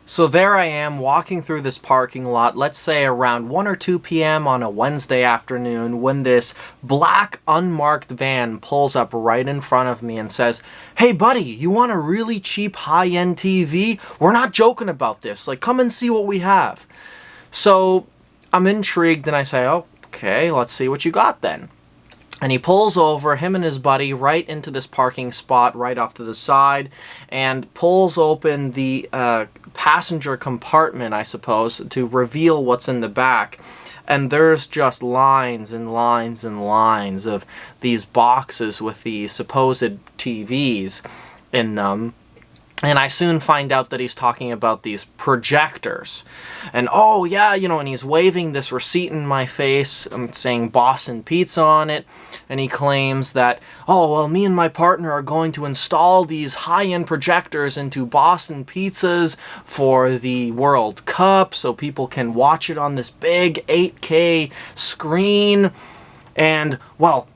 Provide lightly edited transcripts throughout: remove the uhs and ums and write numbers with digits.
So there I am walking through this parking lot, let's say around 1 or 2 p.m. on a Wednesday afternoon, when this black unmarked van pulls up right in front of me and says, "Hey buddy, you want a really cheap high-end TV? We're not joking about this. Like, come and see what we have." So I'm intrigued and I say, "Okay, let's see what you got then." And he pulls over, him and his buddy, right into this parking spot right off to the side, and pulls open the passenger compartment, I suppose, to reveal what's in the back. And there's just lines and lines and lines of these boxes with the supposed TVs in them. And I soon find out that he's talking about these projectors. And oh yeah, and he's waving this receipt in my face, saying Boston Pizza on it. And he claims that, oh, well, me and my partner are going to install these high-end projectors into Boston Pizzas for the World Cup so people can watch it on this big 8K screen. And, well,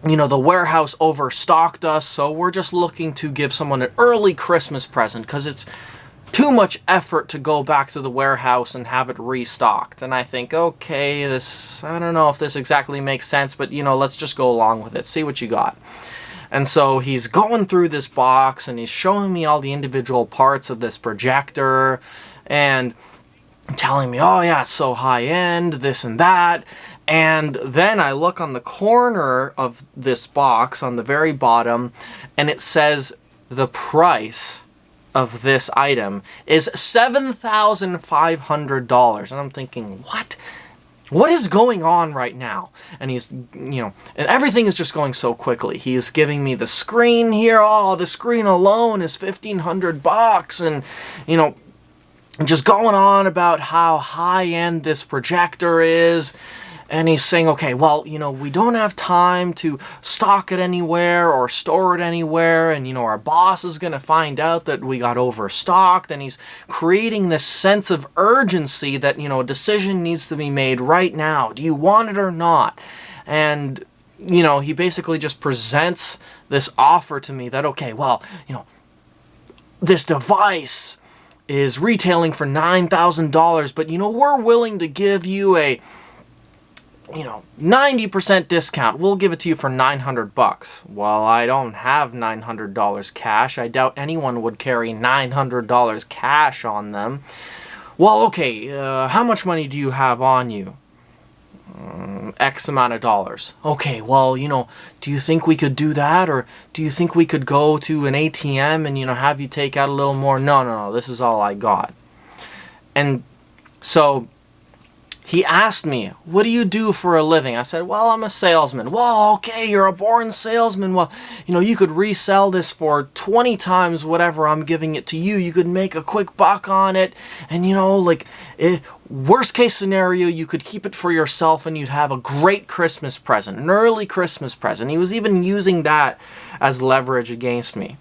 the warehouse overstocked us, so we're just looking to give someone an early Christmas present because it's too much effort to go back to the warehouse and have it restocked. And I think, okay, I don't know if this exactly makes sense, but, let's just go along with it. See what you got. And so he's going through this box and he's showing me all the individual parts of this projector and telling me, oh yeah, it's so high end, this and that. And then I look on the corner of this box on the very bottom, and it says the price of this item is $7,500. And I'm thinking, what? What is going on right now? And he's, and everything is just going so quickly. He's giving me the screen here. Oh, the screen alone is $1,500. And, just going on about how high-end this projector is. And he's saying, okay, well, we don't have time to stock it anywhere or store it anywhere. And, our boss is going to find out that we got overstocked. And he's creating this sense of urgency that, a decision needs to be made right now. Do you want it or not? And, he basically just presents this offer to me that, okay, well, this device is retailing for $9,000, but, we're willing to give you a 90% discount. We'll give it to you for $900. Well, I don't have $900 cash. I doubt anyone would carry $900 cash on them. Well, okay, how much money do you have on you? X amount of dollars. Okay, well, do you think we could do that? Or do you think we could go to an ATM and, have you take out a little more? No, this is all I got. And so he asked me, what do you do for a living? I said, well, I'm a salesman. Well, okay, you're a born salesman. Well, you could resell this for 20 times whatever I'm giving it to you. You could make a quick buck on it. And, worst case scenario, you could keep it for yourself and you'd have a great Christmas present, an early Christmas present. He was even using that as leverage against me.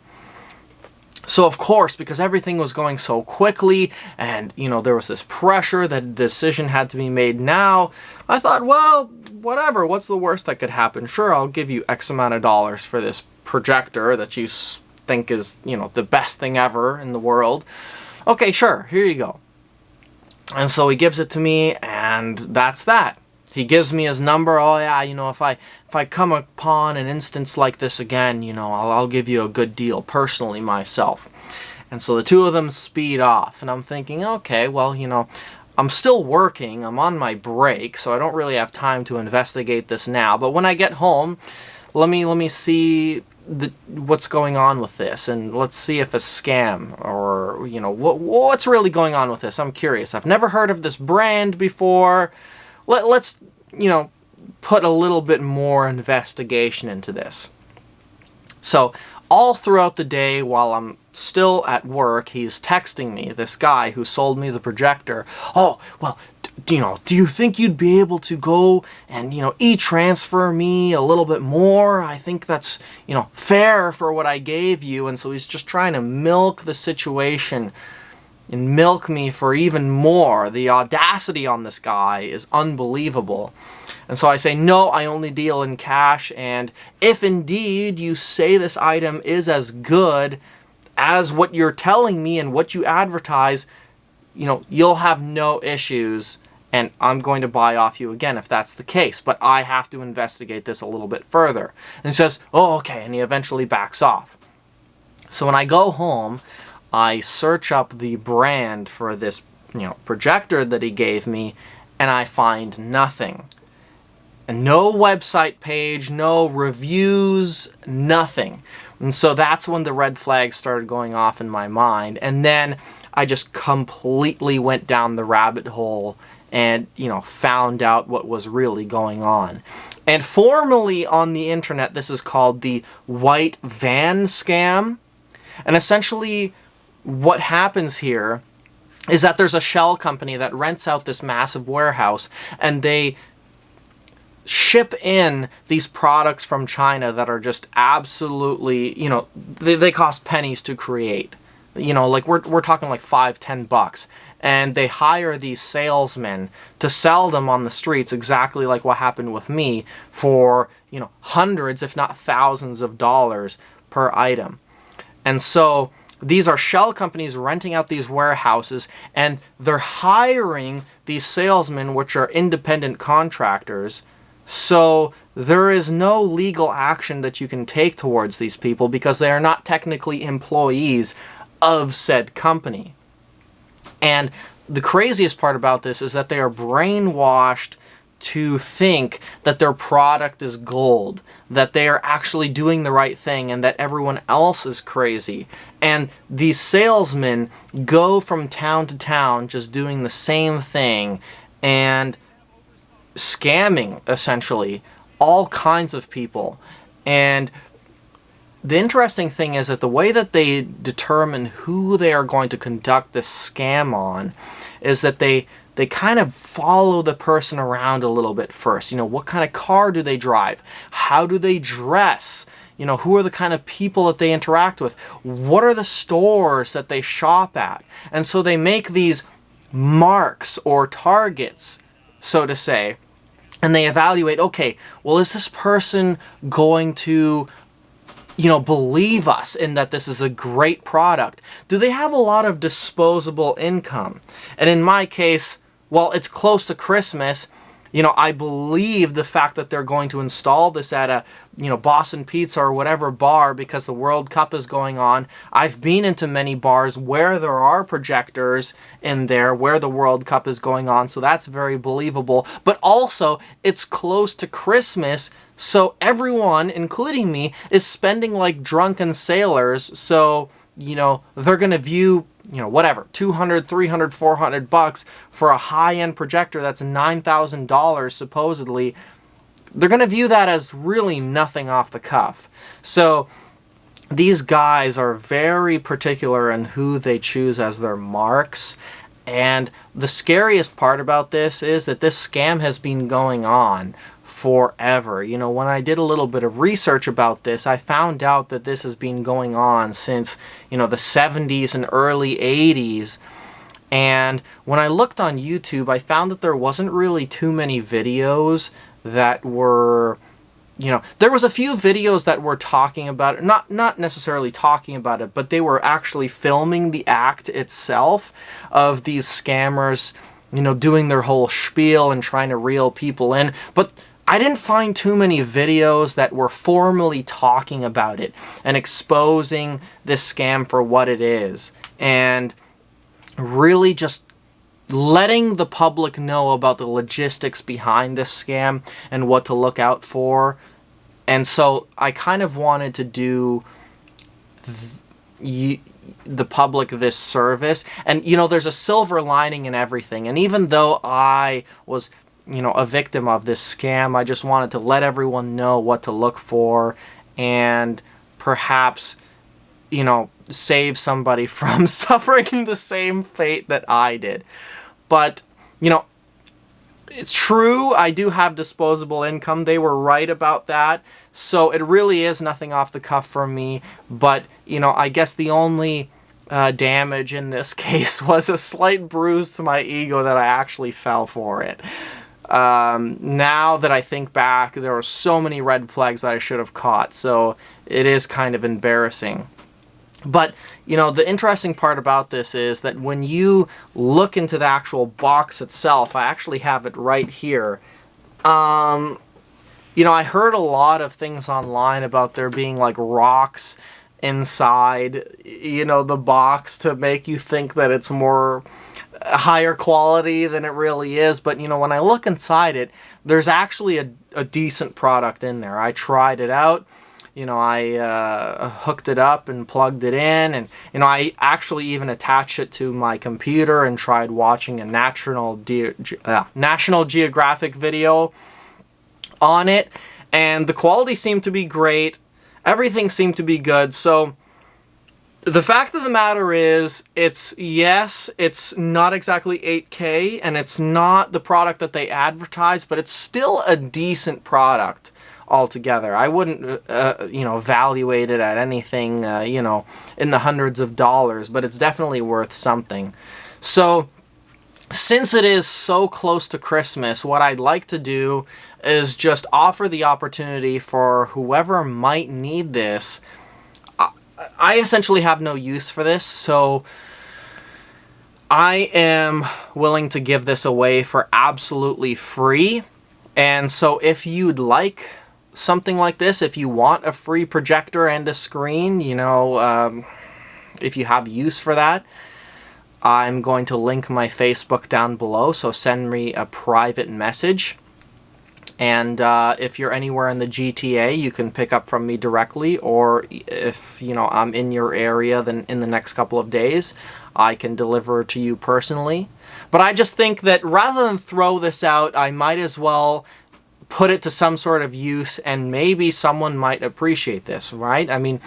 So, of course, because everything was going so quickly and, there was this pressure that a decision had to be made now, I thought, well, whatever, what's the worst that could happen? Sure, I'll give you X amount of dollars for this projector that you think is, the best thing ever in the world. Okay, sure, here you go. And so he gives it to me, and that's that. He gives me his number. Oh yeah, if I come upon an instance like this again, I'll give you a good deal personally myself. And so the two of them speed off, and I'm thinking, okay, well, I'm still working. I'm on my break, so I don't really have time to investigate this now. But when I get home, let me see what's going on with this, and let's see if a scam or what's really going on with this. I'm curious. I've never heard of this brand before. Let's, put a little bit more investigation into this. So, all throughout the day while I'm still at work, he's texting me, this guy who sold me the projector. Oh, well, do you think you'd be able to go and, e-transfer me a little bit more? I think that's, fair for what I gave you. And so he's just trying to milk the situation and milk me for even more. The audacity on this guy is unbelievable. And so I say, no, I only deal in cash, and if indeed you say this item is as good as what you're telling me and what you advertise, you'll have no issues, and I'm going to buy off you again if that's the case, but I have to investigate this a little bit further. And he says, oh, okay, and he eventually backs off. So when I go home, I search up the brand for this, projector that he gave me, and I find nothing. And no website page, no reviews, nothing. And so that's when the red flags started going off in my mind. And then I just completely went down the rabbit hole and, found out what was really going on. And formally on the internet, this is called the white van scam. And essentially what happens here is that there's a shell company that rents out this massive warehouse, and they ship in these products from China that are just absolutely, they cost pennies to create. Like we're talking like $5-10, and they hire these salesmen to sell them on the streets, exactly like what happened with me, for hundreds if not thousands of dollars per item. And so these are shell companies renting out these warehouses, and they're hiring these salesmen, which are independent contractors. So there is no legal action that you can take towards these people because they are not technically employees of said company. And the craziest part about this is that they are brainwashed to think that their product is gold, that they are actually doing the right thing, and that everyone else is crazy. And these salesmen go from town to town just doing the same thing and scamming, essentially, all kinds of people. And the interesting thing is that the way that they determine who they are going to conduct this scam on is that they kind of follow the person around a little bit first. What kind of car do they drive? How do they dress? Who are the kind of people that they interact with? What are the stores that they shop at? And so they make these marks or targets, so to say, and they evaluate, okay, well, is this person going to believe us in that this is a great product? Do they have a lot of disposable income? And in my case, well, it's close to Christmas. I believe the fact that they're going to install this at a, Boston Pizza or whatever bar because the World Cup is going on. I've been into many bars where there are projectors in there where the World Cup is going on, so that's very believable. But also, it's close to Christmas, so everyone, including me, is spending like drunken sailors, so, they're going to view whatever, $200, $300, $400 for a high-end projector that's $9,000 supposedly. They're going to view that as really nothing off the cuff. So these guys are very particular in who they choose as their marks. And the scariest part about this is that this scam has been going on forever. When I did a little bit of research about this, I found out that this has been going on since, the 70s and early 80s. And when I looked on YouTube, I found that there wasn't really too many videos that were, there was a few videos that were talking about it, not necessarily talking about it, but they were actually filming the act itself of these scammers, doing their whole spiel and trying to reel people in. But I didn't find too many videos that were formally talking about it and exposing this scam for what it is, and really just letting the public know about the logistics behind this scam and what to look out for. And so I kind of wanted to do the public this service. And, there's a silver lining in everything. And even though I was, a victim of this scam, I just wanted to let everyone know what to look for and perhaps, save somebody from suffering the same fate that I did. But, it's true, I do have disposable income. They were right about that. So it really is nothing off the cuff for me. But, I guess the only damage in this case was a slight bruise to my ego that I actually fell for it. Now that I think back, there were so many red flags that I should have caught. So it is kind of embarrassing. But, you know, the interesting part about this is that when you look into the actual box itself, I actually have it right here. You know, I heard a lot of things online about there being like rocks inside, you know, the box to make you think that it's more higher quality than it really is. But, you know, when I look inside it, there's actually a decent product in there. I tried it out. You know, I hooked it up and plugged it in, and, you know, I actually even attached it to my computer and tried watching a National Geographic video on it, and the quality seemed to be great. Everything seemed to be good. So the fact of the matter is, it's not exactly 8K, and it's not the product that they advertise, but it's still a decent product altogether. I wouldn't, you know, evaluate it at anything, you know, in the hundreds of dollars, but it's definitely worth something. So, since it is so close to Christmas, what I'd like to do is just offer the opportunity for whoever might need this. I essentially have no use for this, so I am willing to give this away for absolutely free. And so if you'd like something like this, if you want a free projector and a screen, you know, if you have use for that, I'm going to link my Facebook down below, so send me a private message. And if you're anywhere in the GTA, you can pick up from me directly, or if, you know, I'm in your area, then in the next couple of days, I can deliver to you personally. But I just think that rather than throw this out, I might as well put it to some sort of use, and maybe someone might appreciate this, right? I mean,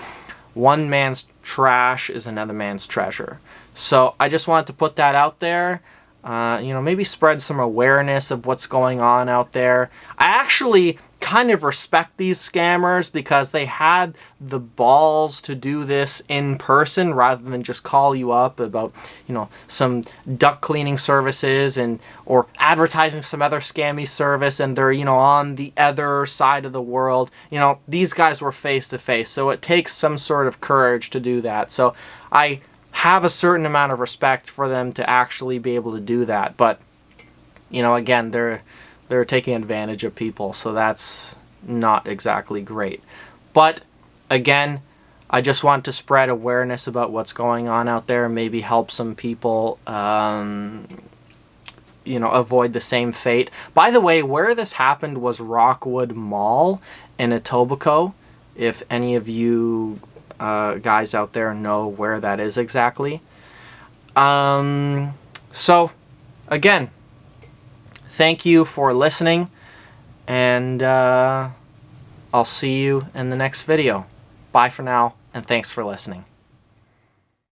one man's trash is another man's treasure. So I just wanted to put that out there. You know, maybe spread some awareness of what's going on out there. I actually kind of respect these scammers because they had the balls to do this in person rather than just call you up about, you know, some duct cleaning services and or advertising some other scammy service, and they're, you know, on the other side of the world. You know, these guys were face to face, so it takes some sort of courage to do that. So I have a certain amount of respect for them to actually be able to do that. But, you know, again, they're taking advantage of people, so that's not exactly great. But again, I just want to spread awareness about what's going on out there, maybe help some people, you know, avoid the same fate. By the way, where this happened was Rockwood Mall in Etobicoke. If any of you guys out there know where that is exactly. So, again, thank you for listening, and I'll see you in the next video. Bye for now, and thanks for listening.